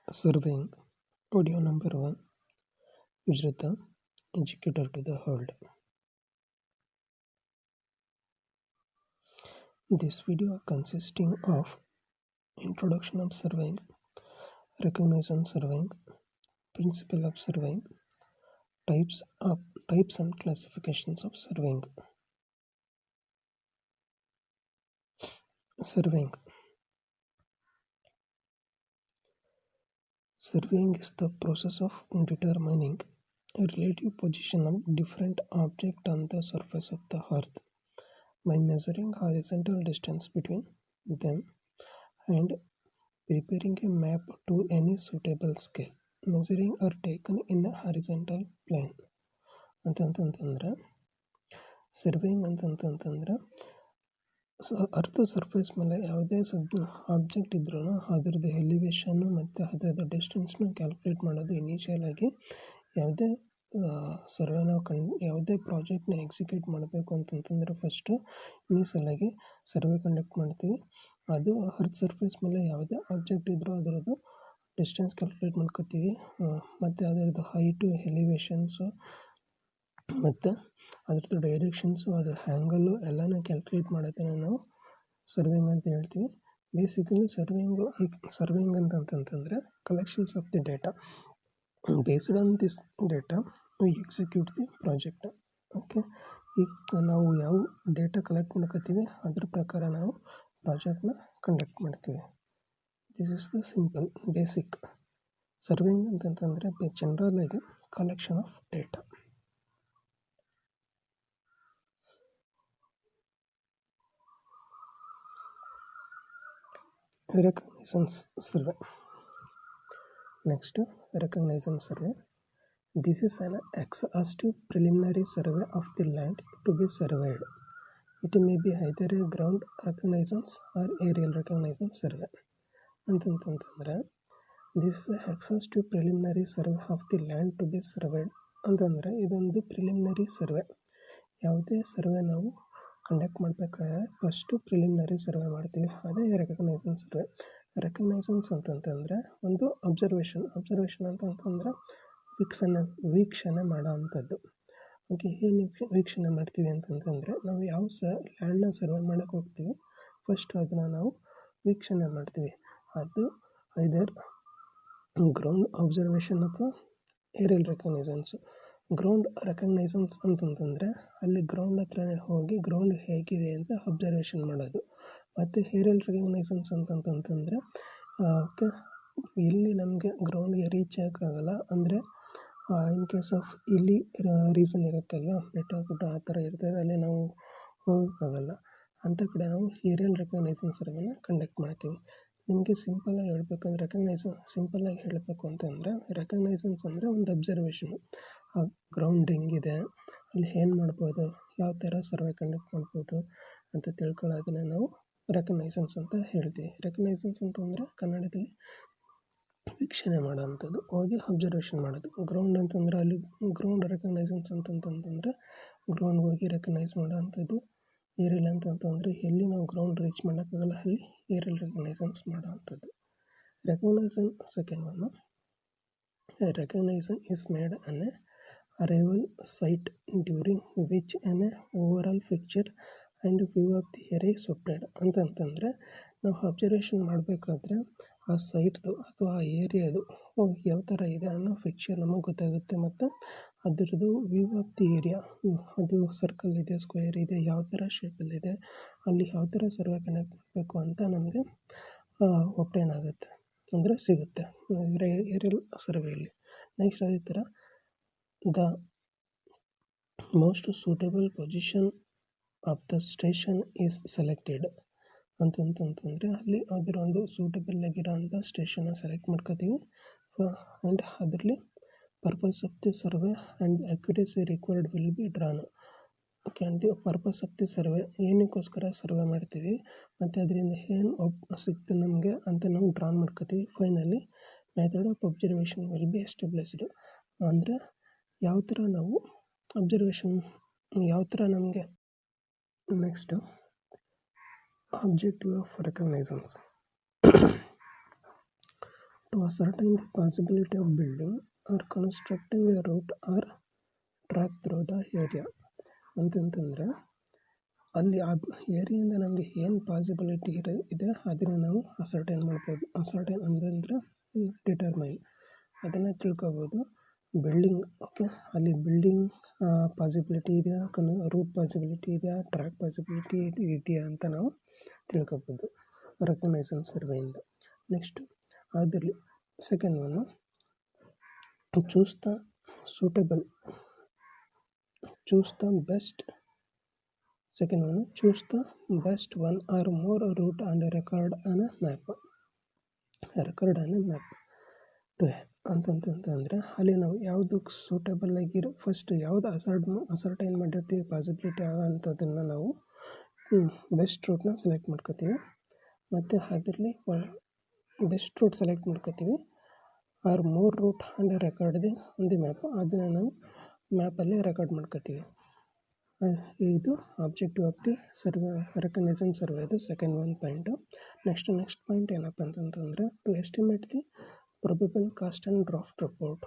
Surveying audio number 1 Ujrata Educator to the World. This video consisting of introduction of surveying, recognition surveying, principle of surveying, types and classifications of surveying. Surveying is the process of determining a relative position of different objects on the surface of the earth by measuring horizontal distance between them and preparing a map to any suitable scale. Measuring are taken in a horizontal plane. ಅಂತಂತಂದ್ರೆ surveying ಅಂತಂತಂದ್ರೆ ಅರ್ಥ surface ಮೇಲೆ ಯಾವುದೇ object ಇದ್ರೂ ಅದರದ್ದು ಎಲಿವೇಶನ್ನು ಮತ್ತು ಅದರದ್ದು ಡಿಸ್ಟೆನ್ಸ್ನ calculate ಮಾಡೋದು ಇನಿಷಿಯಲ್ ಆಗಿ ಯಾವುದೇ ಸರ್ವೆ ನಾವು ಯಾವುದೇ ಪ್ರಾಜೆಕ್ಟ್ನ ಎಕ್ಸಿಕ್ಯೂಟ್ ಮಾಡಬೇಕು ಅಂತಂತಂದರೆ ಫಸ್ಟು ಇನಿಷಿಯಲ್ ಆಗಿ ಸರ್ವೆ ಕಂಡಕ್ಟ್ ಮಾಡ್ತೀವಿ. ಅದು ಅರ್ತ್ ಸರ್ಫೇಸ್ ಮೇಲೆ ಯಾವುದೇ ಆಬ್ಜೆಕ್ಟ್ ಇದ್ದರೂ ಅದರದ್ದು ಡಿಸ್ಟೆನ್ಸ್ ಕ್ಯಾಲ್ಕುಲೇಟ್ ಮಾಡ್ಕೋತೀವಿ ಮತ್ತು ಅದರದ್ದು ಹೈಟು ಎಲಿವೇಶನ್ಸು ಮತ್ತು ಅದ್ರದ್ದು ಡೈರೆಕ್ಷನ್ಸು ಅದರ ಹ್ಯಾಂಗಲ್ಲು ಎಲ್ಲನೂ ಕ್ಯಾಲ್ಕುಲೇಟ್ ಮಾಡೋದನ್ನು ನಾವು ಸರ್ವೇಯಿಂಗ್ ಅಂತ ಹೇಳ್ತೀವಿ. ಬೇಸಿಕಲಿ ಸರ್ವೇಯಿಂಗ್ ಅಂತಂತಂದರೆ collections of the data. Based on this data V execute the project. Okay, ಈಗ ನಾವು ಯಾವ ಡೇಟಾ ಕಲೆಕ್ಟ್ ಮಾಡ್ಕೋತೀವಿ ಅದ್ರ ಪ್ರಕಾರ ನಾವು ಪ್ರಾಜೆಕ್ಟ್ನ ಕಂಡಕ್ಟ್ ಮಾಡ್ತೀವಿ. This is the simple basic. Surveying ಅಂತಂತಂದರೆ ಜನರಲ್ ಆಗಿ collection of data. Recognition survey. Next, recognition survey. This is an exhaustive preliminary survey of the land to be surveyed. It may be either a ground reconnaissance or aerial reconnaissance survey. ಅಂತಂತಂದ್ರೆ this is exhaustive preliminary survey of the land to be surveyed ಅಂತಂದರೆ ಇದೊಂದು preliminary survey. ಯಾವುದೇ survey ನಾವು conduct ಮಾಡಬೇಕಾದ್ರೆ first preliminary survey ಮಾಡ್ತೀವಿ, ಅದೇ ರೆಕಗ್ನೈಸನ್ survey. ರೆಕಗ್ನೈಸನ್ಸ್ ಅಂತಂತಂದರೆ ಒಂದು ಅಬ್ಸರ್ವೇಷನ್ ಅಂತಂತಂದರೆ ವೀಕ್ಷಣೆ ಮಾಡೋ ಅಂಥದ್ದು. ಓಕೆ, ಏನು ವೀಕ್ಷಣೆ ಮಾಡ್ತೀವಿ ಅಂತಂತಂದರೆ ನಾವು ಯಾವ ಲ್ಯಾಂಡ್ನ ಸರ್ವೆ ಮಾಡೋಕ್ಕೆ ಹೋಗ್ತೀವಿ ಫಸ್ಟ್ ಅದನ್ನು ನಾವು ವೀಕ್ಷಣೆ ಮಾಡ್ತೀವಿ. ಅದು ಐದರ್ ಗ್ರೌಂಡ್ ಅಬ್ಸರ್ವೇಷನ್ ಅಥವಾ ಏರಿಯಲ್ ರೆಕಗ್ನೈಸನ್ಸು. ಗ್ರೌಂಡ್ ರೆಕಗ್ನೈಸನ್ಸ್ ಅಂತಂತಂದರೆ ಅಲ್ಲಿ ಗ್ರೌಂಡ್ ಹತ್ರನೇ ಹೋಗಿ ಗ್ರೌಂಡ್ ಹೇಗಿದೆ ಅಂತ ಅಬ್ಸರ್ವೇಷನ್ ಮಾಡೋದು. ಮತ್ತು ಏರಿಯಲ್ ರೆಕಗ್ನೈಸನ್ಸ್ ಅಂತಂತಂದರೆ ಓಕೆ, ಇಲ್ಲಿ ನಮಗೆ ಗ್ರೌಂಡ್ಗೆ ರೀಚ್ ಆಗೋಕ್ಕಾಗಲ್ಲ ಅಂದರೆ ಇನ್ ಕೇಸ್ ಆಫ್ ಇಲ್ಲಿ ರೀಸನ್ ಇರುತ್ತಲ್ವ, ಬೆಟ್ಟ ಗುಡ್ಡ ಆ ಥರ ಇರ್ತದೆ, ಅಲ್ಲಿ ನಾವು ಹೋಗೋಕ್ಕಾಗಲ್ಲ. ಅಂಥ ಕಡೆ ನಾವು ಏರಿಯಲ್ ರೆಕಗ್ನೈಸನ್ ಸರ್ವೆನ ಕಂಡಕ್ಟ್ ಮಾಡ್ತೀವಿ. ನಿಮಗೆ ಸಿಂಪಲ್ಲಾಗಿ ಹೇಳಬೇಕಂದ್ರೆ ಸಿಂಪಲ್ಲಾಗಿ ಹೇಳಬೇಕು ಅಂತಂದರೆ ರೆಕಗ್ನೈಸನ್ಸ್ ಅಂದರೆ ಒಂದು ಅಬ್ಸರ್ವೇಷನು. ಆ ಗ್ರೌಂಡ್ ಹೆಂಗಿದೆ, ಅಲ್ಲಿ ಏನು ಮಾಡ್ಬೋದು, ಯಾವ ಥರ ಸರ್ವೆ ಕಂಡಕ್ಟ್ ಮಾಡ್ಬೋದು ಅಂತ ತಿಳ್ಕೊಳ್ಳೋದನ್ನ ನಾವು ರೆಕಗ್ನೈಸನ್ಸ್ ಅಂತ ಹೇಳ್ತೀವಿ. ರೆಕಗ್ನೈಸನ್ಸ್ ಅಂತಂದರೆ ಕನ್ನಡದಲ್ಲಿ ವೀಕ್ಷಣೆ ಮಾಡೋ ಅಂಥದ್ದು, ಹೋಗಿ ಅಬ್ಸರ್ವೇಷನ್ ಮಾಡೋದು. ಗ್ರೌಂಡ್ ಅಂತಂದರೆ ಅಲ್ಲಿ ಗ್ರೌಂಡ್ ರೆಕಗ್ನೈಸನ್ಸ್ ಅಂತಂತಂದರೆ ಗ್ರೌಂಡ್ಗೆ ಹೋಗಿ ರೆಕಗ್ನೈಸ್ ಮಾಡೋ ಅಂಥದ್ದು. ಏರಿಯಲ್ ಅಂತಂತಂದರೆ ಎಲ್ಲಿ ನಾವು ಗ್ರೌಂಡ್ ರೀಚ್ ಮಾಡೋಕ್ಕಾಗಲ್ಲ ಅಲ್ಲಿ ಏರಿಯಲ್ ರೆಕಗ್ನೈಸನ್ಸ್ ಮಾಡೋ ಅಂಥದ್ದು. Reconnaissance second one, recognition is made on a arrival site during which an overall picture and view of the area is obtained. ಅಂತಂತಂದರೆ ನಾವು ಅಬ್ಸರ್ವೇಷನ್ ಮಾಡಬೇಕಾದ್ರೆ ಆ ಸೈಟ್ದು ಅಥವಾ ಆ ಏರಿಯಾದು ಯಾವ ಥರ ಇದೆ ಅನ್ನೋ ಪಿಕ್ಚರ್ ನಮಗೆ ಗೊತ್ತಾಗುತ್ತೆ. ಮತ್ತು ಅದರದ್ದು ವ್ಯೂ ಆಫ್ ದಿ ಏರಿಯಾ, ಅದು ಸರ್ಕಲ್ ಇದೆ, ಸ್ಕ್ವೇರ್ ಇದೆ, ಯಾವ ಥರ ಶೇಪಲ್ಲಿದೆ, ಅಲ್ಲಿ ಯಾವ ಥರ ಸರ್ವೆ ಕನೆಕ್ಟ್ ಮಾಡಬೇಕು ಅಂತ ನಮಗೆ ಒಪ್ಟೇನ್ ಆಗುತ್ತೆ, ಅಂದರೆ ಸಿಗುತ್ತೆ ಏರಿಯಲ್ ಸರ್ವೆಯಲ್ಲಿ. ನೆಕ್ಸ್ಟ್ ಅದೇ ಥರ the most suitable position of the station is selected ಅಂತಂತಂದರೆ ಅಲ್ಲಿ ಅದರ ಒಂದು ಸೂಟೇಬಲ್ ಆಗಿರೋ ಅಂಥ ಸ್ಟೇಷನ್ನ ಸೆಲೆಕ್ಟ್ ಮಾಡ್ಕೋತೀವಿ. ಆ್ಯಂಡ್ ಅದರಲ್ಲಿ purpose of the survey and accuracy required will be drawn. Okay, the purpose of the survey, ಏನಕ್ಕೋಸ್ಕರ ಸರ್ವೆ ಮಾಡ್ತೀವಿ ಮತ್ತು ಅದರಿಂದ ಏನು ಸಿಗ್ತದೆ ನಮಗೆ ಅಂತ ನಾವು ಡ್ರಾನ್ ಮಾಡ್ಕೋತೀವಿ. Finally method of observation will be established. ಅಂದರೆ ಯಾವ ಥರ ನಾವು ಅಬ್ಸರ್ವೇಷನ್ ಯಾವ ಥರ ನಮಗೆ. Next objective of reconnaissance. to ascertain the possibility of building or constructing a route or track through the area. ಅಂತಂತಂದರೆ ಅಲ್ಲಿ ಆ ಏರಿಯಿಂದ ನಮಗೆ ಏನು ಪಾಸಿಬಿಲಿಟಿ ಇದೆ ಅದನ್ನು ನಾವು ಅಸರ್ಟೈನ್ ಮಾಡ್ಬೋದು. ಅಸರ್ಟೈನ್ ಅಂದರೆ ಡಿಟರ್ಮೈನ್, ಅದನ್ನು ತಿಳ್ಕೊಬೋದು. ಬಿಲ್ಡಿಂಗ್, ಓಕೆ, ಅಲ್ಲಿ ಬಿಲ್ಡಿಂಗ್ ಪಾಸಿಬಿಲಿಟಿ ಇದೆಯಾ, ರೂಟ್ ಪಾಸಿಬಿಲಿಟಿ ಇದೆಯಾ, ಟ್ರ್ಯಾಕ್ ಪಾಸಿಬಿಲಿಟಿ ಇದೆಯಾ ಅಂತ ನಾವು ತಿಳ್ಕೊಬೋದು ರೆಕಗ್ನೈಸೇಷನ್ ಸರ್ವೆಯಿಂದ. ನೆಕ್ಸ್ಟು ಅದರಲ್ಲಿ second one choose the suitable, choose the best. Second one, choose the best one or more route and record on a map. Record on a map. ಅಂತಂತಂದರೆ ಅಲ್ಲಿ ನಾವು ಯಾವುದು ಸೂಟಬಲ್ ಆಗಿರೋ ಫಸ್ಟ್ ಯಾವುದು ಅಸರ್ಟೈನ್ ಮಾಡಿರ್ತೀವಿ possibility ಆಗೋಂಥದ್ದನ್ನು ನಾವು best ರೂಟ್ನ select ಮಾಡ್ಕೋತೀವಿ. ಮತ್ತು ಅದರಲ್ಲಿ ಬೆಸ್ಟ್ ರೂಟ್ ಸೆಲೆಕ್ಟ್ ಮಾಡ್ಕೋತೀವಿ. Or more route and record on the map, ಅದನ್ನು ನಾವು ಮ್ಯಾಪಲ್ಲಿ ರೆಕಾರ್ಡ್ ಮಾಡ್ಕೋತೀವಿ. ಇದು objective of the survey, reconnaissance ಸರ್ವೆದು second one point. Next point ಏನಪ್ಪ ಅಂತಂತಂದರೆ to estimate the probable cost and draft report.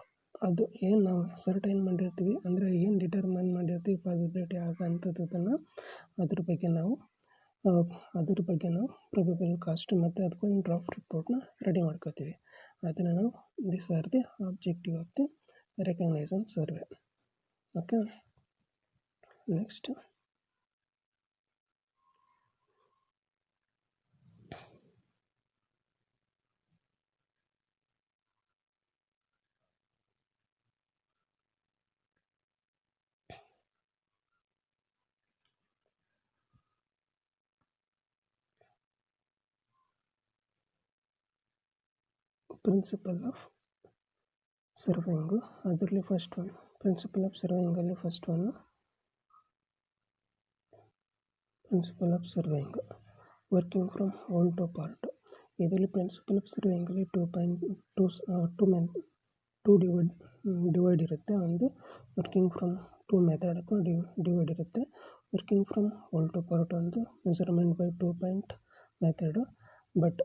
ಅದು ಏನು ನಾವು ಸರ್ಟೈನ್ ಮಾಡಿರ್ತೀವಿ ಅಂದರೆ ಏನು ಡಿಟರ್ಮೈನ್ ಮಾಡಿರ್ತೀವಿ ಪಾಸಿಬಿಲಿಟಿ ಆಗೋಂಥದ್ದನ್ನು ಅದ್ರ ಬಗ್ಗೆ ನಾವು ಪ್ರೊಬೆಬಲ್ ಕಾಸ್ಟ್ ಮತ್ತು ಅದಕ್ಕೊಂದು ಡ್ರಾಫ್ಟ್ ರಿಪೋರ್ಟ್ನ ರೆಡಿ ಮಾಡ್ಕೋತೀವಿ. ಅದನ್ನು ನಾವು this are the objective of the reconnaissance survey. Okay, next principle of surveying. ಅದರಲ್ಲಿ ಫಸ್ಟ್ ಒನ್ ಪ್ರಿನ್ಸಿಪಲ್ ಆಫ್ ಸರ್ವೇಯಿಂಗಲ್ಲಿ first one principle of surveying working from whole to part. ಇದರಲ್ಲಿ ಪ್ರಿನ್ಸಿಪಲ್ ಆಫ್ ಸರ್ವೇಯಿಂಗಲ್ಲಿ 2 divide ಇರುತ್ತೆ. ಒಂದು working from 2 method ಅಥವಾ divide ಇರುತ್ತೆ. Working from whole to part ಒಂದು measurement by 2 point method, but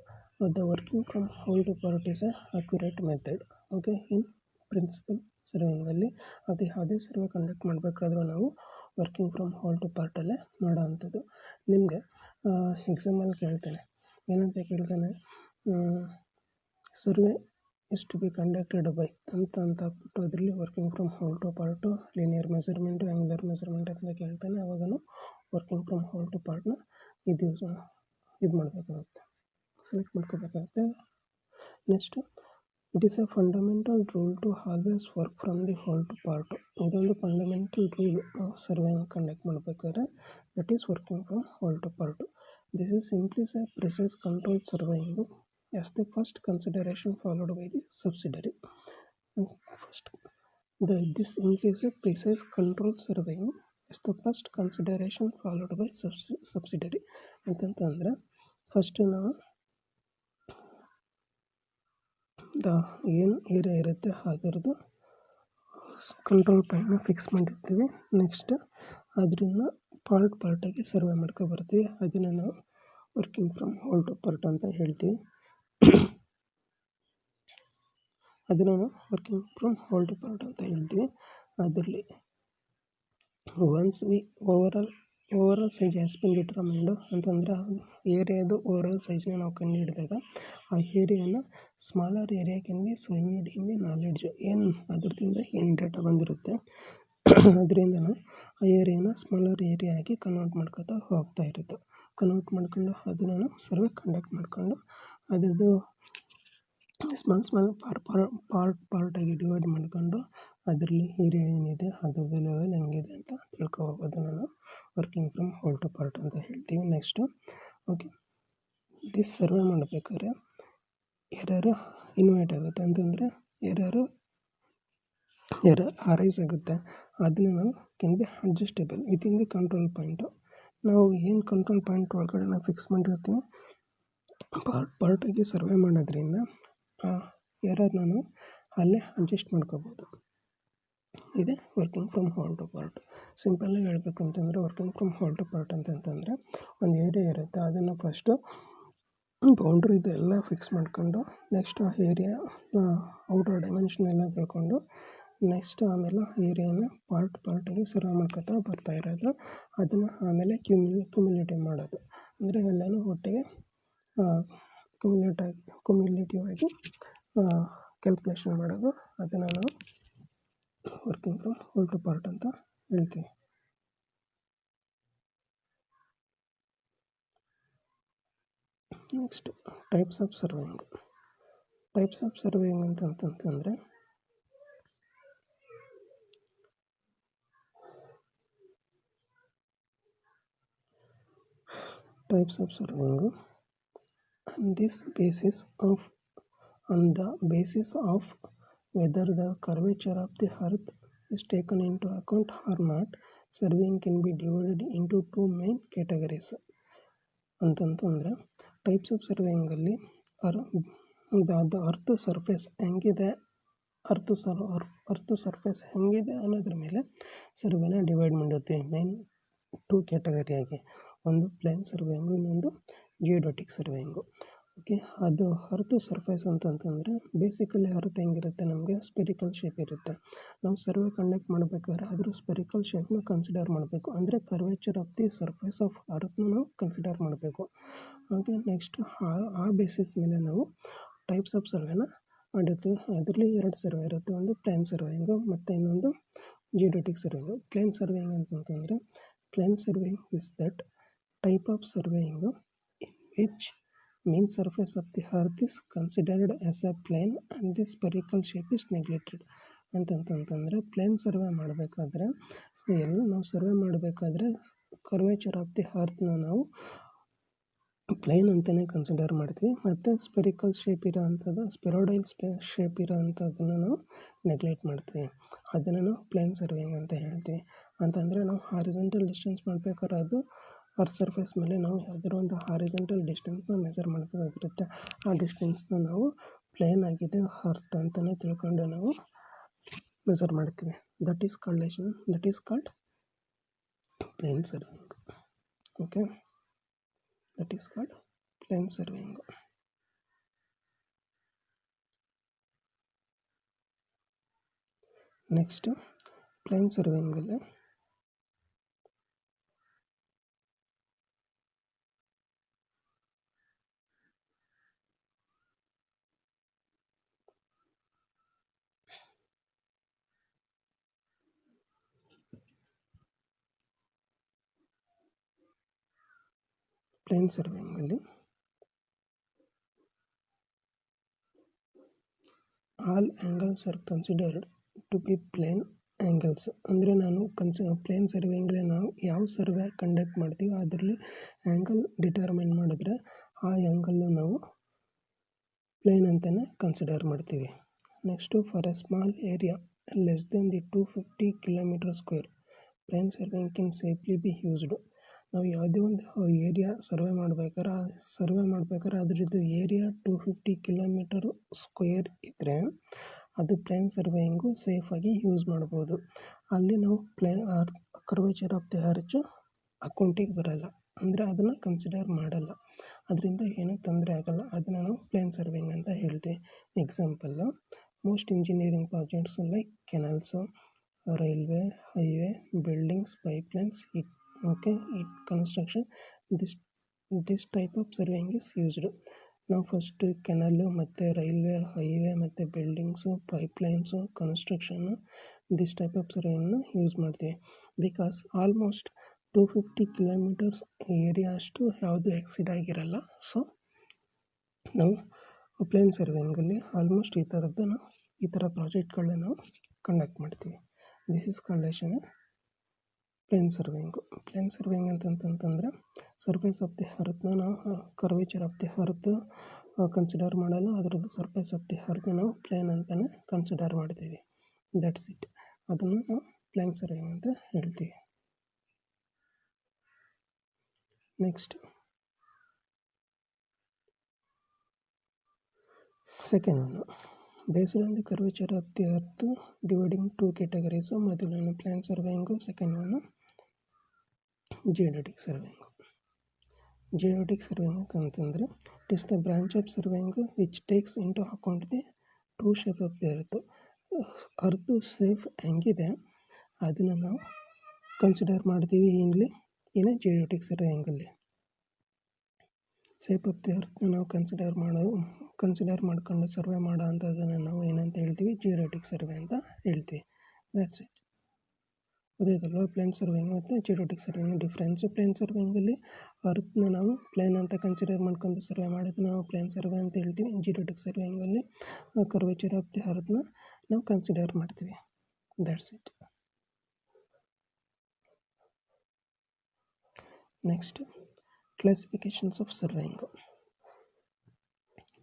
the working from whole to part is a accurate method. ಓಕೆ, in principle ಸರ್ವೇಯಿಂಗಲ್ಲಿ ಅದು ಯಾವುದೇ ಸರ್ವೆ ಕಂಡಕ್ಟ್ ಮಾಡಬೇಕಾದ್ರೂ ನಾವು ವರ್ಕಿಂಗ್ ಫ್ರಮ್ ಹೋಲ್ ಟು ಪಾರ್ಟಲ್ಲೇ ಮಾಡೋ ಅಂಥದ್ದು. ನಿಮಗೆ ಎಕ್ಸಾಮಲ್ಲಿ ಕೇಳ್ತಾನೆ, ಏನಂತ ಕೇಳ್ತಾನೆ, survey is to be conducted by ಅಂತ ಹಾಕ್ಬಿಟ್ಟು ಅದರಲ್ಲಿ working from whole to part, linear measurement, angular measurement ಅಂತ ಕೇಳ್ತಾನೆ. ಅವಾಗೂ ವರ್ಕಿಂಗ್ ಫ್ರಮ್ ಹೋಲ್ ಟು ಪಾರ್ಟ್ನ ಇದು ಮಾಡಬೇಕಾಗುತ್ತೆ, ಸೆಲೆಕ್ಟ್ ಮಾಡ್ಕೋಬೇಕಾಗುತ್ತೆ. Next it is a fundamental rule to always work from the whole to part. ಇದೊಂದು ಫಂಡಮೆಂಟಲ್ ರೂಲ್ ಸರ್ವೆ ಕಂಡಕ್ಟ್ ಮಾಡಬೇಕಾದ್ರೆ, that is working from whole to part. This is implies a precise control surveying as the first consideration followed by the subsidiary. This implies a precise control surveying as the first consideration followed by subsidiary. ಅಂತಂತಂದರೆ first ನಾವು ಏನು area ಇರುತ್ತೆ ಅದರದ್ದು control ಪಾಯಿಂಟ್ನ fix ಮಾಡಿರ್ತೀವಿ. Next ಅದರಿಂದ ಪಾರ್ಟಾಗಿ survey ಮಾಡ್ಕೊಬರ್ತೀವಿ. ಅದನ್ನು ನಾವು working from whole to part ಅಂತ ಹೇಳ್ತೀವಿ. ಅದರಲ್ಲಿ once we overall size has been determined ಅಂತಂದರೆ ಏರಿಯಾದು ಓವರಾಲ್ ಸೈಜ್ನ ನಾವು ಕಂಡು ಹಿಡಿದಾಗ ಆ ಏರಿಯಾನ smaller area can be surveyed in the knowledge. ಏನು ಅದರಿಂದ ಏನು ಡೇಟಾ ಬಂದಿರುತ್ತೆ ಅದರಿಂದ ನಾವು ಆ ಏರಿಯಾನ ಸ್ಮಾಲರ್ ಏರಿಯಾ ಆಗಿ ಕನ್ವರ್ಟ್ ಮಾಡ್ಕೊತಾ ಹೋಗ್ತಾ ಇರುತ್ತೆ. ಕನ್ವರ್ಟ್ ಮಾಡ್ಕೊಂಡು ಅದನ್ನು ಸರ್ವೆ ಕಂಡಕ್ಟ್ ಮಾಡ್ಕೊಂಡು ಅದರದ್ದು ಸ್ಮಾಲ್ ಪಾರ್ಟಾಗಿ ಡಿವೈಡ್ ಮಾಡ್ಕೊಂಡು ಅದರಲ್ಲಿ ಏರಿಯಾ ಏನಿದೆ ಅದರದ್ದು ಲೆವೆಲ್ ಹೆಂಗಿದೆ ಅಂತ ತಿಳ್ಕೊಬೋದು. ಅದನ್ನು ನಾವು working from whole to part ಅಂತ ಹೇಳ್ತೀವಿ. ನೆಕ್ಸ್ಟು ಓಕೆ, ದಿಸ್ ಸರ್ವೆ ಮಾಡಬೇಕಾದ್ರೆ ಎರರು ಇನ್ವೈಟ್ ಆಗುತ್ತೆ ಅಂತಂದರೆ ಎರರ್ ಅರೈಸ್ ಆಗುತ್ತೆ. ಅದನ್ನು ನಾವು can be adjustable within the control point. ನಾವು ಏನು ಕಂಟ್ರೋಲ್ ಪಾಯಿಂಟ್ ಒಳಗಡೆ ನಾವು ಫಿಕ್ಸ್ ಮಾಡಿರ್ತೀವಿ ಪಾರ್ಟಾಗಿ ಸರ್ವೆ ಮಾಡೋದ್ರಿಂದ ಆ ಎರರ್ನ ನಾವು ಅಲ್ಲೇ ಅಡ್ಜಸ್ಟ್ ಮಾಡ್ಕೋಬೋದು. ಇದೆ working from whole to part. ಸಿಂಪಲ್ಲಾಗಿ ಹೇಳಬೇಕು ಅಂತಂದರೆ working from whole to part ಅಂತಂತಂದರೆ ಒಂದು ಏರಿಯಾ ಇರುತ್ತೆ, ಅದನ್ನು ಫಸ್ಟು ಬೌಂಡ್ರಿ ಇದೆಲ್ಲ ಫಿಕ್ಸ್ ಮಾಡ್ಕೊಂಡು ನೆಕ್ಸ್ಟ್ ಆ ಏರಿಯಾ ಔಟರ್ ಡೈಮೆನ್ಷನ್ ಎಲ್ಲ ತಿಳ್ಕೊಂಡು ನೆಕ್ಸ್ಟ್ ಆಮೇಲೆ ಏರಿಯಾನ ಪಾರ್ಟಾಗಿ ಸರ್ವ್ ಮಾಡ್ಕೊತಾ ಬರ್ತಾ ಇರೋದು. ಅದನ್ನು ಆಮೇಲೆ ಕ್ಯುಮ್ಯುಲೇಟಿವ್ ಮಾಡೋದು, ಅಂದರೆ ಎಲ್ಲನೂ ಒಟ್ಟಿಗೆ ಕ್ಯುಮ್ಯುಲೇಟಿವ್ ಆಗಿ ಕ್ಯಾಲ್ಕುಲೇಷನ್ ಮಾಡೋದು. ಅದನ್ನು ನಾವು working from whole to part ಅಂತ ಹೇಳ್ತೀವಿ. Next types of surveying. Types of surveying ಅಂತಂತಂದರೆ types of surveying on the basis of whether the curvature of the earth is taken into account or not. Surveying can be divided into two main categories. ಅಂತಂತಂದರೆ types of ಸರ್ವೇಯಿಂಗಲ್ಲಿ earth surface ಹೆಂಗಿದೆ, earth surface ಹೆಂಗಿದೆ ಅನ್ನೋದ್ರ ಮೇಲೆ ಸರ್ವೇನ divide ಮಾಡಿರ್ತೀವಿ main 2 ಕ್ಯಾಟಗರಿಯಾಗಿ. ಒಂದು plane ಸರ್ವೇಯಿಂಗು, ಇನ್ನೊಂದು geodetic ಸರ್ವೇಯಿಂಗು. Okay, ಅದು earth surface ಅಂತಂತಂದರೆ ಬೇಸಿಕಲಿ ಅರ್ತ್ ಹೆಂಗಿರುತ್ತೆ, ನಮಗೆ ಸ್ಪೆರಿಕಲ್ ಶೇಪ್ ಇರುತ್ತೆ. ನಾವು ಸರ್ವೆ ಕಂಡಕ್ಟ್ ಮಾಡಬೇಕಾದ್ರೆ ಅದ್ರ ಸ್ಪೆರಿಕಲ್ ಶೇಪ್ನ ಕನ್ಸಿಡರ್ ಮಾಡಬೇಕು, ಅಂದರೆ curvature of the surface of ಅರ್ತ್ನ ನಾವು ಕನ್ಸಿಡರ್ ಮಾಡಬೇಕು. ಹಾಗೆ ನೆಕ್ಸ್ಟ್ ಆ ಬೇಸಿಸ್ ಮೇಲೆ ನಾವು ಟೈಪ್ಸ್ ಆಫ್ ಸರ್ವೆನ ಮಾಡಿರ್ತೀವಿ. ಅದರಲ್ಲಿ 2 ಸರ್ವೆ ಇರುತ್ತೆ, ಒಂದು ಪ್ಲೇನ್ ಸರ್ವೇಯಿಂಗು ಮತ್ತು ಇನ್ನೊಂದು ಜಿಯೋಡಾಟಿಕ್ ಸರ್ವೇಯಿಂಗು. ಪ್ಲೇನ್ ಸರ್ವೇಯಿಂಗ್ ಅಂತಂತಂದರೆ plane surveying is that type of surveying in which mean surface of the earth is considered as a plane and the spherical shape is neglected. ಅಂತಂತಂದರೆ plane survey ಮಾಡಬೇಕಾದ್ರೆ ನಾವು survey ಮಾಡಬೇಕಾದ್ರೆ curvature of the ಅರ್ತ್ನ ನಾವು plane ಅಂತಲೇ consider ಮಾಡ್ತೀವಿ, ಮತ್ತು spherical shape ಇರೋ ಅಂಥದ್ದು, ಸ್ಪೆರೋಡೈಲ್ ಶೇಪ್ ಇರೋ ಅಂಥದ್ದನ್ನು ನಾವು ನೆಗ್ಲೆಕ್ಟ್ ಮಾಡ್ತೀವಿ. ಅದನ್ನು ನಾವು ಪ್ಲೇನ್ ಸರ್ವೇಯಿಂಗ್ ಅಂತ ಹೇಳ್ತೀವಿ. ಅಂತಂದರೆ ನಾವು ಹಾರಿಜಾಂಟಲ್ ಡಿಸ್ಟೆನ್ಸ್ ಮಾಡಬೇಕಾದ್ರೆ ಅದು ಅರ್ತ್ ಸರ್ಫೇಸ್ ಮೇಲೆ ನಾವು ಯಾವುದಾದ್ರು ಒಂದು ಹಾರಿಜಾಂಟಲ್ ಡಿಸ್ಟೆನ್ಸ್ನ ಮೆಜರ್ ಮಾಡಬೇಕಾಗಿರುತ್ತೆ. ಆ ಡಿಸ್ಟೆನ್ಸ್ನ ನಾವು ಪ್ಲೇನ್ ಆಗಿದೆ ಅರ್ತ್ ಅಂತಲೇ ತಿಳ್ಕೊಂಡು ನಾವು ಮೆಜರ್ ಮಾಡ್ತೀವಿ. That is called plane surveying. Okay, that is called plane surveying. Next plane ಸರ್ವೇಯಿಂಗಲ್ಲಿ all angles are considered to be plane angles. ಅಂದರೆ ನಾನು ಪ್ಲೇನ್ ಸರ್ವೇಯಿಂಗಲ್ಲಿ ನಾವು ಯಾವ ಸರ್ವೆ ಕಂಡಕ್ಟ್ ಮಾಡ್ತೀವಿ ಅದರಲ್ಲಿ ಆ್ಯಂಗಲ್ ಡಿಟರ್ಮೈನ್ ಮಾಡಿದ್ರೆ ಆ ಆ್ಯಂಗಲ್ಲು ನಾವು ಪ್ಲೇನ್ ಅಂತಲೇ ಕನ್ಸಿಡರ್ ಮಾಡ್ತೀವಿ. Next for a small area less than the 250 km², plane surveying can safely be used. ನಾವು ಯಾವುದೇ ಒಂದು ಏರಿಯಾ ಸರ್ವೆ ಮಾಡಬೇಕಾದ್ರೆ ಅದರದ್ದು ಏರಿಯಾ 250 km² ಇದ್ದರೆ ಅದು ಪ್ಲೇನ್ ಸರ್ವೇಯಿಂಗು ಸೇಫಾಗಿ ಯೂಸ್ ಮಾಡ್ಬೋದು. ಅಲ್ಲಿ ನಾವು ಕರ್ವೇಚರ್ ಆಫ್ ದಿ ಅರ್ತ್ ಅಕೌಂಟಿಗೆ ಬರೋಲ್ಲ, ಅಂದರೆ ಅದನ್ನು ಕನ್ಸಿಡರ್ ಮಾಡಲ್ಲ, ಅದರಿಂದ ಏನೂ ತೊಂದರೆ ಆಗೋಲ್ಲ. ಅದನ್ನು ನಾವು ಪ್ಲೇನ್ ಸರ್ವೇಯಿಂಗ್ ಅಂತ ಹೇಳ್ತೀವಿ. Example, most engineering projects like canals, railway, highway, buildings, pipelines, construction, this type of surveying is used. ನಾವು ಫಸ್ಟು ಕೆನಾಲು ಮತ್ತು ರೈಲ್ವೆ, ಹೈವೇ ಮತ್ತು buildings, pipelines, construction, this type of ಸರ್ವೇಯನ್ನು ಯೂಸ್ ಮಾಡ್ತೀವಿ. ಬಿಕಾಸ್ ಆಲ್ಮೋಸ್ಟ್ 250 km ಏರಿಯಾ ಅಷ್ಟು ಯಾವುದು exceed ಆಗಿರಲ್ಲ. So ನಾವು plane ಸರ್ವೇಯಿಂಗಲ್ಲಿ almost ಈ ಥರ ಪ್ರಾಜೆಕ್ಟ್ಗಳನ್ನ ನಾವು ಕಂಡಕ್ಟ್ ಮಾಡ್ತೀವಿ. This is called as plane surveying. Plane surveying ಅಂತಂತಂದರೆ ಸರ್ಫೇಸ್ ಆಫ್ ದಿ ಅರ್ತ್ನ ನಾವು curvature of the earth consider ಮಾಡಲ್ಲ, ಅದರದ್ದು ಸರ್ಫೇಸ್ ಆಫ್ ದಿ ಅರ್ತ್ನ ನಾವು ಪ್ಲೇನ್ ಅಂತಲೇ ಕನ್ಸಿಡರ್ ಮಾಡ್ತೀವಿ. That's it. ಅದನ್ನು ನಾವು ಪ್ಲೇನ್ ಸರ್ವೇಯಿಂಗ್ ಅಂತ ಹೇಳ್ತೀವಿ. Next second one, based on the curvature of the earth dividing 2 categories. ಮೊದಲನೇ ಪ್ಲೇನ್ ಸರ್ವೇಯಿಂಗು, ಸೆಕೆಂಡ್ ಒನ್ ಜಿಯೋಡಾಟಿಕ್ ಸರ್ವೇಯಿಂಗು. ಜಿಯೋಟಿಕ್ ಸರ್ವೇಯಿಂಗ್ ಅಂತಂದರೆ it is the branch of surveying which takes into account the true shape of the earth shape ಹೆಂಗಿದೆ ಅದನ್ನು ನಾವು consider ಮಾಡ್ತೀವಿ ಇಲ್ಲಿ ಏನೇ ಜಿಯೋಟಿಕ್ ಸರ್ವೇಯಿಂಗಲ್ಲಿ. Shape of the ಅರ್ತ್ನ ನಾವು ಕನ್ಸಿಡರ್ ಮಾಡ್ಕೊಂಡು ಸರ್ವೆ ಮಾಡೋ ಅಂಥದ್ದನ್ನು ನಾವು ಏನಂತ ಹೇಳ್ತೀವಿ, ಜಿಯೋಟಿಕ್ ಸರ್ವೆ ಅಂತ ಹೇಳ್ತೀವಿ. That's it. ಅದೇದಲ್ವ ಪ್ಲೇನ್ ಸರ್ವೇಯಿಂಗ್ ಮತ್ತು ಜಿಯೋಟಿಕ್ ಸರ್ವೇಯಿಂಗ್ ಡಿಫ್ರೆನ್ಸು. ಪ್ಲೇನ್ ಸರ್ವೇಯಿಂಗಲ್ಲಿ ಅರ್ತ್ನ ನಾವು ಪ್ಲೇನ್ ಅಂತ ಕನ್ಸಿಡರ್ ಮಾಡ್ಕೊಂಡು ಸರ್ವೆ ಮಾಡೋದನ್ನ ನಾವು ಪ್ಲೇನ್ ಸರ್ವೆ ಅಂತ ಹೇಳ್ತೀವಿ. ಜಿಯೋಟಿಕ್ ಸರ್ವೇಯಿಂಗಲ್ಲಿ ಕರ್ವೇಚರ್ ಆಫ್ ದಿ ಅರ್ತ್ನ ನಾವು ಕನ್ಸಿಡರ್ ಮಾಡ್ತೀವಿ. That's it. Next classifications of surveying.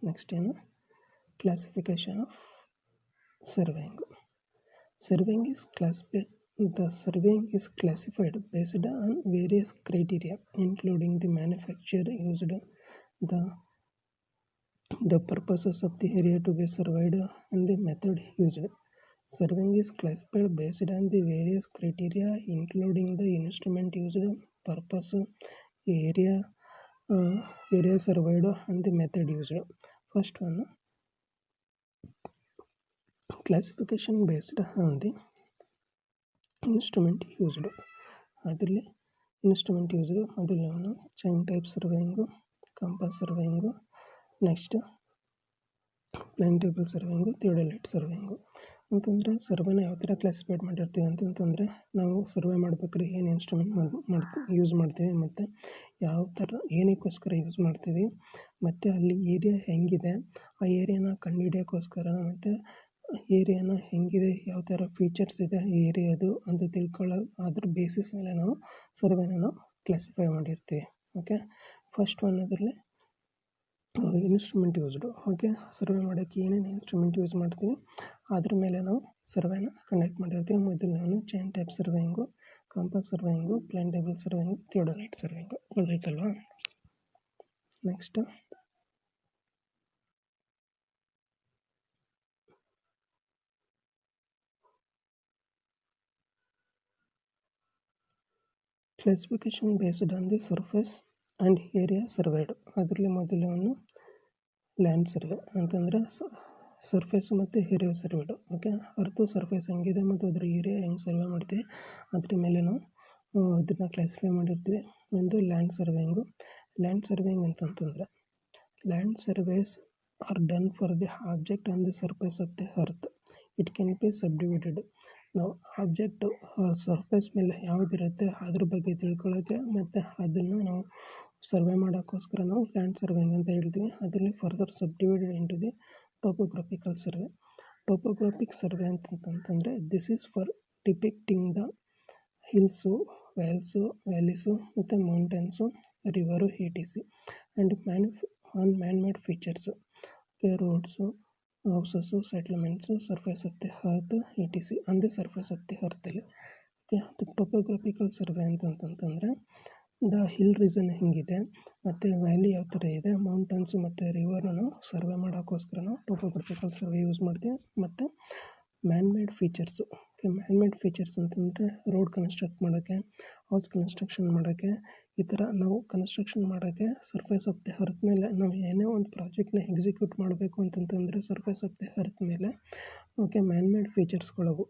Next ಏನು, classification of surveying. Surveying is classified based on various criteria, including the manufacture used, the purposes of the area to be surveyed, and the method used. Surveying is classified based on the various criteria, including the instrument used, purpose, area surveyed, and the method used. First one, classification based on the instrument used. ಅದರಲ್ಲಿ instrument used ಅದರಲ್ಲಿ chain type surveying, compass surveying, next plane table surveying, theodolite surveying. ಅಂತಂದರೆ ಸರ್ವೆನ ಯಾವ ಥರ classified ಮಾಡಿರ್ತೀವಿ ಅಂತಂತಂದರೆ, ನಾವು survey ಮಾಡ್ಬೇಕಾದ್ರೆ ಏನು ಇನ್ಸ್ಟ್ರುಮೆಂಟ್ ಯೂಸ್ ಮಾಡ್ತೀವಿ, ಮತ್ತು ಯಾವ ಥರ ಏನಕ್ಕೋಸ್ಕರ ಯೂಸ್ ಮಾಡ್ತೀವಿ, ಮತ್ತು ಅಲ್ಲಿ ಏರಿಯಾ ಹೆಂಗಿದೆ, ಆ ಏರಿಯಾನ ಕಂಡುಹಿಡಿಯೋಕ್ಕೋಸ್ಕರ, ಮತ್ತು ಏರಿಯಾನ ಹೆಂಗಿದೆ, ಯಾವ ಥರ ಫೀಚರ್ಸ್ ಇದೆ ಏರಿಯಾದು ಅಂತ ತಿಳ್ಕೊಳ್ಳೋ ಅದ್ರ ಬೇಸಿಸ್ ಮೇಲೆ ನಾವು ಸರ್ವೆನ ನಾವು ಕ್ಲಾಸಿಫೈ ಮಾಡಿರ್ತೀವಿ. ಓಕೆ, ಫಸ್ಟ್ ಒನ್ ಅದರಲ್ಲಿ ಇನ್ಸ್ಟ್ರುಮೆಂಟ್ ಯೂಸ್ಡು. ಓಕೆ, ಸರ್ವೆ ಮಾಡೋಕ್ಕೆ ಏನೇನು ಇನ್ಸ್ಟ್ರುಮೆಂಟ್ ಯೂಸ್ ಮಾಡ್ತೀವಿ ಅದ್ರ ಮೇಲೆ ನಾವು ಸರ್ವೆನ ಕಂಡಕ್ಟ್ ಮಾಡಿರ್ತೀವಿ. ಮೊದಲು ನಾನು chain type surveying, compass surveying, plane table surveying, theodolite surveying ಗೊತ್ತಾಯ್ತಲ್ವಾ. Next classification based on the surface and area surveyed. ಅದರಲ್ಲಿ ಮೊದಲವನ್ನು ಲ್ಯಾಂಡ್ ಸರ್ವೆ ಅಂತಂದರೆ ಸರ್ಫೇಸು ಮತ್ತು area surveyed. Okay, earth surface ಹೆಂಗಿದೆ ಮತ್ತು ಅದ್ರ ಏರಿಯಾ ಹೆಂಗೆ ಸರ್ವೆ ಮಾಡ್ತೀವಿ ಅದ್ರ ಮೇಲೆ ನಾವು ಅದನ್ನು ಕ್ಲಾಸಿಫೈ ಮಾಡಿರ್ತೀವಿ. ಒಂದು ಲ್ಯಾಂಡ್ ಸರ್ವೇಯಿಂಗು. ಲ್ಯಾಂಡ್ ಸರ್ವೇಯಿಂಗ್ ಅಂತಂತಂದರೆ land surveys are done for the object on the surface of the earth. It can be subdivided. ನಾವು ಆಬ್ಜೆಕ್ಟು ಸರ್ಫೇಸ್ ಮೇಲೆ ಯಾವುದಿರುತ್ತೆ ಅದ್ರ ಬಗ್ಗೆ ತಿಳ್ಕೊಳ್ಳೋಕ್ಕೆ ಮತ್ತು ಅದನ್ನು ನಾವು ಸರ್ವೆ ಮಾಡೋಕ್ಕೋಸ್ಕರ ನಾವು ಲ್ಯಾಂಡ್ ಸರ್ವೇಯಿಂಗ್ ಅಂತ ಹೇಳ್ತೀವಿ. ಅದರಲ್ಲಿ further subdivided into the topographical survey. Topographic survey ಅಂತಂತಂದರೆ this is for depicting the hills, valleys ಮತ್ತು mountains, river, ETC and man made features, roads, houses, settlements, surface of the earth, ETC on the surface of the ಅರ್ತಲ್ಲಿ. Okay, ಅದು topographical survey ಅಂತಂತಂದರೆ the hill reason ಹೆಂಗಿದೆ ಮತ್ತು valley ಯಾವ ಥರ ಇದೆ, ಮೌಂಟನ್ಸು ಮತ್ತು ರಿವರ್ನ ಸರ್ವೆ ಮಾಡೋಕ್ಕೋಸ್ಕರ ನಾವು ಟೋಪೋಗ್ರಫಿಕಲ್ ಸರ್ವೆ ಯೂಸ್ ಮಾಡ್ತೀವಿ. ಮತ್ತು man-made features. Okay, man-made features ಅಂತಂದರೆ ರೋಡ್ ಕನ್ಸ್ಟ್ರಕ್ಟ್ ಮಾಡೋಕ್ಕೆ, ಹೌಸ್ ಕನ್ಸ್ಟ್ರಕ್ಷನ್ ಮಾಡೋಕ್ಕೆ, ಈ ಥರ ನಾವು ಕನ್ಸ್ಟ್ರಕ್ಷನ್ ಮಾಡೋಕ್ಕೆ ಸರ್ಫೇಸ್ ಆಫ್ ದಿ ಅರ್ತ್ ಮೇಲೆ ನಾವು ಏನೇ ಒಂದು ಪ್ರಾಜೆಕ್ಟ್ನ ಎಕ್ಸಿಕ್ಯೂಟ್ ಮಾಡಬೇಕು ಅಂತಂತಂದರೆ ಸರ್ಫೇಸ್ ಆಫ್ ದಿ ಅರ್ತ್ ಮೇಲೆ ಓಕೆ ಮ್ಯಾನ್-ಮೇಡ್ ಫೀಚರ್ಸ್ಗಳವು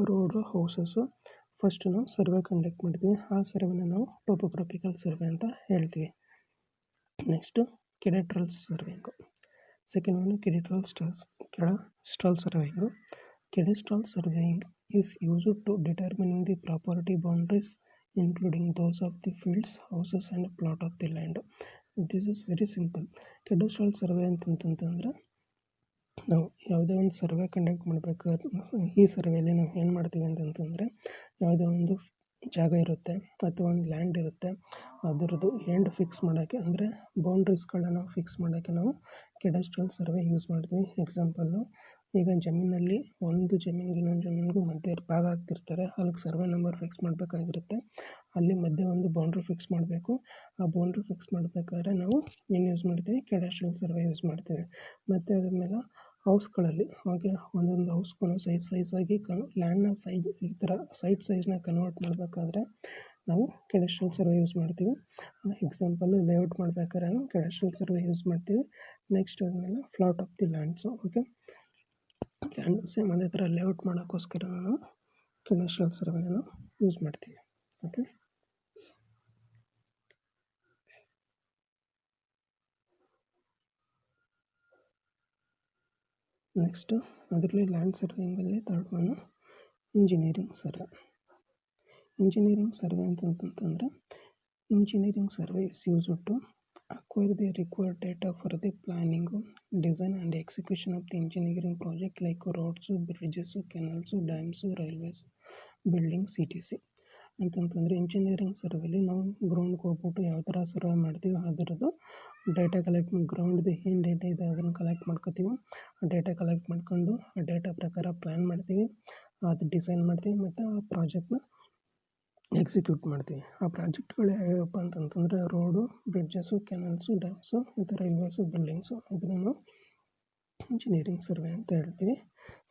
ರೋಡು, ಹೌಸಸ್ಸು ಫಸ್ಟ್ ನಾವು ಸರ್ವೆ ಕಂಡಕ್ಟ್ ಮಾಡ್ತೀವಿ. ಆ ಸರ್ವೆನ ನಾವು ಟೋಪೋಗ್ರಫಿಕಲ್ ಸರ್ವೆ ಅಂತ ಹೇಳ್ತೀವಿ. Next cadastral surveying. Second one cadastral surveying. Cadastral surveying is used to determining the property boundaries, including those of the fields, houses and plot of the land. This is very simple. Cadastral survey ಅಂತಂತಂದರೆ ನಾವು ಯಾವುದೇ ಒಂದು survey conduct ಮಾಡಬೇಕಾದ್ರೆ ಈ ಸರ್ವೆಯಲ್ಲಿ ನಾವು ಏನು ಮಾಡ್ತೀವಿ ಅಂತಂತಂದರೆ ಯಾವುದೇ ಒಂದು ಜಾಗ ಇರುತ್ತೆ ಅಥವಾ ಒಂದು ಲ್ಯಾಂಡ್ ಇರುತ್ತೆ, ಅದರದ್ದು ಎಂಡ್ ಫಿಕ್ಸ್ ಮಾಡೋಕ್ಕೆ ಅಂದರೆ ಬೌಂಡ್ರೀಸ್ಗಳನ್ನ ಫಿಕ್ಸ್ ಮಾಡೋಕ್ಕೆ ನಾವು ಕೆಡೆಸ್ಟ್ರಲ್ ಸರ್ವೆ ಯೂಸ್ ಮಾಡ್ತೀವಿ. ಎಕ್ಸಾಂಪಲ್ಲು, ಈಗ ಜಮೀನಲ್ಲಿ ಒಂದು ಜಮೀನಿಗೆ ಇನ್ನೊಂದು ಜಮೀನಿಗೂ ಮಧ್ಯೆ ಭಾಗ ಆಗ್ತಿರ್ತಾರೆ, ಅಲ್ಲಿಗೆ ಸರ್ವೆ ನಂಬರ್ ಫಿಕ್ಸ್ ಮಾಡಬೇಕಾಗಿರುತ್ತೆ. ಅಲ್ಲಿ ಮಧ್ಯೆ ಒಂದು ಬೌಂಡ್ರಿ ಫಿಕ್ಸ್ ಮಾಡಬೇಕು. ಆ ಬೌಂಡ್ರಿ ಫಿಕ್ಸ್ ಮಾಡಬೇಕಾದ್ರೆ ನಾವು ಏನು ಯೂಸ್ ಮಾಡ್ತೀವಿ, ಕೆಡೆಸ್ಟ್ರಲ್ ಸರ್ವೆ ಯೂಸ್ ಮಾಡ್ತೀವಿ. ಮತ್ತು ಅದ್ರ ಮೇಲೆ ಹೌಸ್ಗಳಲ್ಲಿ ಹಾಗೆ ಒಂದೊಂದು ಹೌಸ್ಗೂ ಸೈಜಾಗಿ ಲ್ಯಾಂಡ್ನ ಸೈಜ್ ಈ ಥರ ಸೈಟ್ನ ಕನ್ವರ್ಟ್ ಮಾಡಬೇಕಾದ್ರೆ ನಾವು ಕೆಡೆಸ್ಟ್ರಲ್ ಸರ್ವೆ ಯೂಸ್ ಮಾಡ್ತೀವಿ. ಎಕ್ಸಾಂಪಲ್ಲು ಲೇಔಟ್ ಮಾಡ್ಬೇಕಾದ್ರೆ ಕೆಡೆಸ್ಟ್ರಲ್ ಸರ್ವೆ ಯೂಸ್ ಮಾಡ್ತೀವಿ. ನೆಕ್ಸ್ಟ್ ಆದಮೇಲೆ flat of the lands. Okay, land same ಅದೇ ಥರ ಲೇಔಟ್ ಮಾಡೋಕ್ಕೋಸ್ಕರ ನಾವು ಕೆಡೆಸ್ಟ್ರಲ್ ಸರ್ವೆನ ಯೂಸ್ ಮಾಡ್ತೀವಿ. ಓಕೆ, ನೆಕ್ಸ್ಟು ಅದರಲ್ಲಿ ಲ್ಯಾಂಡ್ ಸರ್ವೆಯಿಂಗಲ್ಲಿ third one engineering survey. Engineering survey ಅಂತಂತಂದರೆ engineering survey is used to acquire the required data for the planning, design and execution of the engineering project like roads, bridges, canals, dams, railways, buildings, etc. ಅಂತಂತಂದರೆ engineering ಸರ್ವೆಲಿ ನಾವು ಗ್ರೌಂಡ್ಗೆ ಹೋಗ್ಬಿಟ್ಟು ಯಾವ ಥರ survey ಮಾಡ್ತೀವಿ ಅದರದ್ದು data collect ಗ್ರೌಂಡ್ದು ಏನು data ಇದೆ ಅದನ್ನು ಕಲೆಕ್ಟ್ ಮಾಡ್ಕೋತೀವಿ. ಆ ಡೇಟಾ ಕಲೆಕ್ಟ್ ಮಾಡ್ಕೊಂಡು ಆ ಡೇಟಾ ಪ್ರಕಾರ ಪ್ಲ್ಯಾನ್ ಮಾಡ್ತೀವಿ, ಅದು ಡಿಸೈನ್ ಮಾಡ್ತೀವಿ ಮತ್ತು ಆ ಪ್ರಾಜೆಕ್ಟ್ನ ಎಕ್ಸಿಕ್ಯೂಟ್ ಮಾಡ್ತೀವಿ. ಆ ಪ್ರಾಜೆಕ್ಟ್ಗಳು ಯಾವ್ಯಾವಪ್ಪ ಅಂತಂತಂದರೆ ರೋಡು, ಬ್ರಿಡ್ಜಸ್ಸು, ಕೆನಲ್ಸು, ಡ್ಯಾಮ್ಸು ಮತ್ತು ರೈಲ್ವೇಸು, ಬಿಲ್ಡಿಂಗ್ಸು, ಇದನ್ನು ನಾವು ಇಂಜಿನಿಯರಿಂಗ್ ಸರ್ವೆ ಅಂತ ಹೇಳ್ತೀವಿ.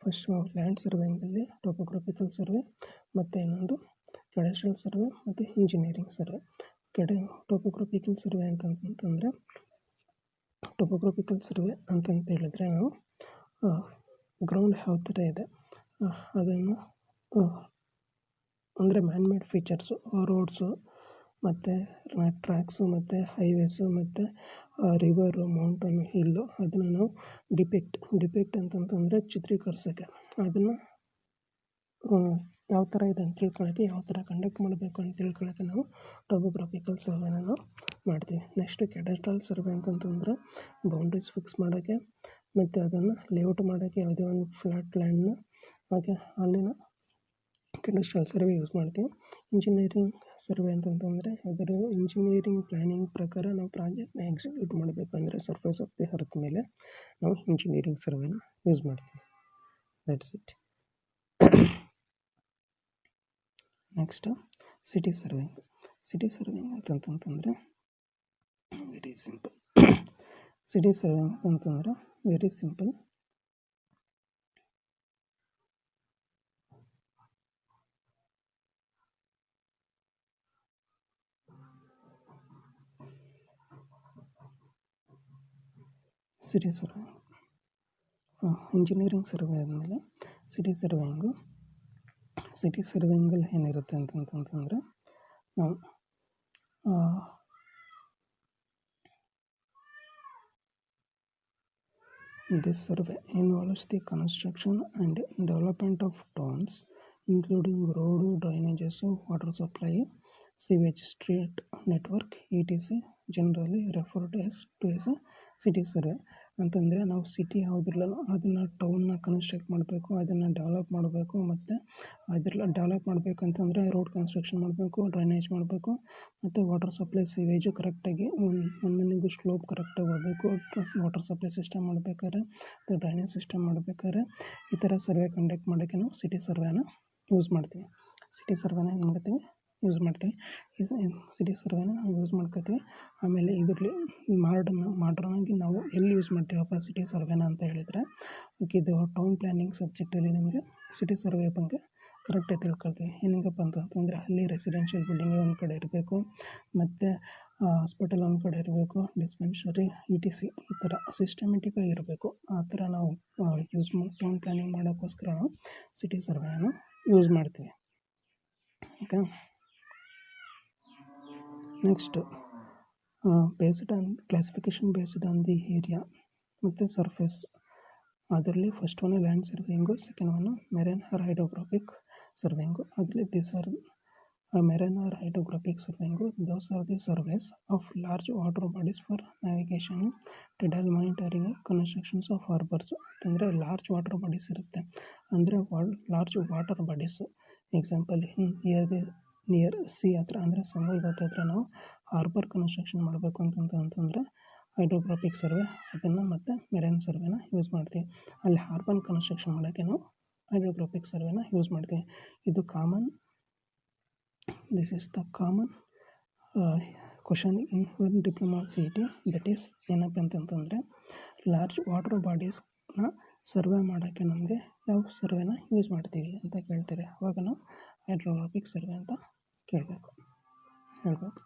ಫಸ್ಟು ಲ್ಯಾಂಡ್ ಸರ್ವೆಯಿಂಗಲ್ಲಿ ಟೋಪೋಗ್ರಫಿಕಲ್ ಸರ್ವೆ ಮತ್ತು ಇನ್ನೊಂದು ಕೆಡೆಸ್ಟ್ರಲ್ ಸರ್ವೆ ಮತ್ತು ಇಂಜಿನಿಯರಿಂಗ್ ಸರ್ವೆ. ಟೋಪೋಗ್ರಫಿಕಲ್ ಸರ್ವೆ ಅಂತಂತಂದರೆ ಟೋಪೋಗ್ರಫಿಕಲ್ ಸರ್ವೆ ಅಂತಂತ ಹೇಳಿದ್ರೆ ನಾವು ಗ್ರೌಂಡ್ ಯಾವ ಥರ ಇದೆ ಅದನ್ನು ಅಂದರೆ ಮ್ಯಾನ್ಮೇಡ್ ಫೀಚರ್ಸು, ರೋಡ್ಸು ಮತ್ತು ಟ್ರ್ಯಾಕ್ಸು ಮತ್ತು ಹೈವೇಸು ಮತ್ತು ರಿವರು, ಮೌಂಟನು, ಹಿಲ್ಲು ಅದನ್ನು ನಾವು ಡಿಪೆಕ್ಟ್ ಅಂತಂತಂದರೆ ಚಿತ್ರೀಕರಿಸೋಕ್ಕೆ, ಅದನ್ನು ಯಾವ ಥರ ಇದೆ ಅಂತ ತಿಳ್ಕೊಳ್ಳೋಕ್ಕೆ, ಯಾವ ಥರ ಕಂಡಕ್ಟ್ ಮಾಡಬೇಕು ಅಂತ ತಿಳ್ಕೊಳ್ಳೋಕ್ಕೆ ನಾವು ಟೋಪೋಗ್ರಫಿಕಲ್ ಸರ್ವೆನ ನಾವು ಮಾಡ್ತೀವಿ. ನೆಕ್ಸ್ಟು ಕೆಡೆಸ್ಟ್ರಲ್ ಸರ್ವೆ ಅಂತಂತಂದರೆ ಬೌಂಡ್ರೀಸ್ ಫಿಕ್ಸ್ ಮಾಡೋಕ್ಕೆ ಮತ್ತು ಅದನ್ನು ಲೇಔಟ್ ಮಾಡೋಕ್ಕೆ ಯಾವುದೇ ಒಂದು ಫ್ಲಾಟ್ ಲ್ಯಾಂಡ್ನ ಹಾಗೆ ಅಲ್ಲಿನ ಕೆಡೆಸ್ಟ್ರಲ್ ಸರ್ವೆ ಯೂಸ್ ಮಾಡ್ತೀವಿ. ಇಂಜಿನಿಯರಿಂಗ್ ಸರ್ವೆ ಅಂತಂತಂದರೆ ಅದರ ಇಂಜಿನಿಯರಿಂಗ್ ಪ್ಲ್ಯಾನಿಂಗ್ ಪ್ರಕಾರ ನಾವು ಪ್ರಾಜೆಕ್ಟ್ನ ಎಕ್ಸಿಕ್ಯೂಟ್ ಮಾಡಬೇಕಂದ್ರೆ ಸರ್ಫೇಸ್ ಆಫ್ ದಿ ಅರ್ತ್ ಮೇಲೆ ನಾವು ಇಂಜಿನಿಯರಿಂಗ್ ಸರ್ವೆನ ಯೂಸ್ ಮಾಡ್ತೀವಿ. That's it. Next city surveying. City surveying ಅಂತಂತಂದರೆ ವೆರಿ ಸಿಂಪಲ್. ಸಿಟಿ ಸರ್ವೆಯಿಂಗ್ ಅಂತಂದರೆ very simple. City survey engineering survey ಆದಮೇಲೆ ಸಿಟಿ ಸರ್ವೆಯಿಂಗಲ್ಲಿ ಏನಿರುತ್ತೆ ಅಂತಂತಂದರೆ ನಾವು this survey involves the construction and development of towns including road, drainages, water supply, sewage, street network, etc. generally referred to as a city survey. ಅಂತಂದರೆ ನಾವು city ಯಾವುದಿಲ್ಲ ಅದನ್ನು ಟೌನ್ನ construct ಮಾಡಬೇಕು, ಅದನ್ನು ಡೆವಲಪ್ ಮಾಡಬೇಕು, ಮತ್ತು ಅದೆಲ್ಲ ಡೆವಲಪ್ ಮಾಡಬೇಕಂತಂದರೆ ರೋಡ್ ಕನ್ಸ್ಟ್ರಕ್ಷನ್ ಮಾಡಬೇಕು, ಡ್ರೈನೇಜ್ ಮಾಡಬೇಕು, ಮತ್ತು ವಾಟರ್ ಸಪ್ಲೈ ಸಿವೇಜು ಕರೆಕ್ಟಾಗಿ ಒಂದೊಂದಿಗೂ ಸ್ಲೋಪ್ ಕರೆಕ್ಟಾಗಿ ಹೋಗಬೇಕು. ವಾಟರ್ ಸಪ್ಲೈ ಸಿಸ್ಟಮ್ ಮಾಡಬೇಕಾದ್ರೆ ಮತ್ತು ಡ್ರೈನೇಜ್ ಸಿಸ್ಟಮ್ ಮಾಡಬೇಕಾದ್ರೆ ಈ ಥರ ಸರ್ವೆ ಕಂಡಕ್ಟ್ ಮಾಡೋಕ್ಕೆ ನಾವು ಸಿಟಿ ಸರ್ವೆನ ಯೂಸ್ ಮಾಡ್ತೀವಿ. ಸಿಟಿ ಸರ್ವೆನ ಏನು ಮಾಡ್ತೀವಿ ಯೂಸ್ ಮಾಡ್ತೀವಿ. ಸಿಟಿ ಸರ್ವೆನ ನಾವು ಯೂಸ್ ಮಾಡ್ಕೋತೀವಿ. ಆಮೇಲೆ ಇದರಲ್ಲಿ ಮಾಡ್ರನ್ನಾಗಿ ನಾವು ಎಲ್ಲಿ ಯೂಸ್ ಮಾಡ್ತೀವಪ್ಪ ಸಿಟಿ ಸರ್ವೆನ ಅಂತ ಹೇಳಿದರೆ ಇದು ಟೌನ್ ಪ್ಲ್ಯಾನಿಂಗ್ ಸಬ್ಜೆಕ್ಟಲ್ಲಿ ನಿಮಗೆ ಸಿಟಿ ಸರ್ವೆ ಬಗ್ಗೆ ಕರೆಕ್ಟಾಗಿ ತಿಳ್ಕೊಳ್ತೀವಿ. ಏನಕ್ಕಪ್ಪ ಅಂತಂತಂದರೆ ಅಲ್ಲಿ ರೆಸಿಡೆನ್ಷಿಯಲ್ ಬಿಲ್ಡಿಂಗ್ ಒಂದು ಕಡೆ ಇರಬೇಕು, ಮತ್ತು ಹಾಸ್ಪಿಟಲ್ ಒಂದು ಕಡೆ ಇರಬೇಕು, ಡಿಸ್ಪೆನ್ಸರಿ ETC ಈ ಥರ ಸಿಸ್ಟಮೆಟಿಕಾಗಿ ಇರಬೇಕು. ಆ ಥರ ನಾವು ಟೌನ್ ಪ್ಲ್ಯಾನಿಂಗ್ ಮಾಡೋಕ್ಕೋಸ್ಕರ ನಾವು ಸಿಟಿ ಸರ್ವೆನ ಯೂಸ್ ಮಾಡ್ತೀವಿ. Okay, next based on classification based on the area ಮತ್ತು ಸರ್ಫೇಸ್. ಅದರಲ್ಲಿ first one land surveying, second one marine or hydrographic surveying. ಅದರಲ್ಲಿ this are marine or hydrographic surveying, those are the surveys of large water bodies for navigation, tidal monitoring, constructions of harbours. ಅಂತಂದರೆ large water bodies ಇರುತ್ತೆ, ಅಂದರೆ large water bodies. Example near sea ಹತ್ರ ಅಂದರೆ ಸಮುದ್ರದ ಹತ್ರ ನಾವು harbour construction ಮಾಡಬೇಕು ಅಂತಂದರೆ ಹೈಡ್ರೋಗ್ರಾಫಿಕ್ ಸರ್ವೆ ಅದನ್ನು ಮತ್ತು ಮೆರೈನ್ ಸರ್ವೆನ ಯೂಸ್ ಮಾಡ್ತೀವಿ. ಅಲ್ಲಿ ಹಾರ್ಬರ್ ಕನ್ಸ್ಟ್ರಕ್ಷನ್ ಮಾಡೋಕ್ಕೆ ನಾವು ಹೈಡ್ರೋಗ್ರಾಫಿಕ್ ಸರ್ವೆನ ಯೂಸ್ ಮಾಡ್ತೀವಿ. ಇದು common, this is the common question in diploma CET. That is ಏನಪ್ಪ ಅಂತಂತಂದರೆ ಲಾರ್ಜ್ ವಾಟರ್ ಬಾಡೀಸ್ನ ಸರ್ವೆ ಮಾಡೋಕ್ಕೆ ನಮಗೆ ಯಾವ ಸರ್ವೆನ ಯೂಸ್ ಮಾಡ್ತೀವಿ ಅಂತ ಕೇಳ್ತಾರೆ. ಆವಾಗ ನಾವು ಹೈಡ್ರೋಗ್ರಾಫಿಕ್ ಸರ್ವೆ ಅಂತ ಕೇಳಬೇಕು. ಹೇಳ್ಬೇಕು.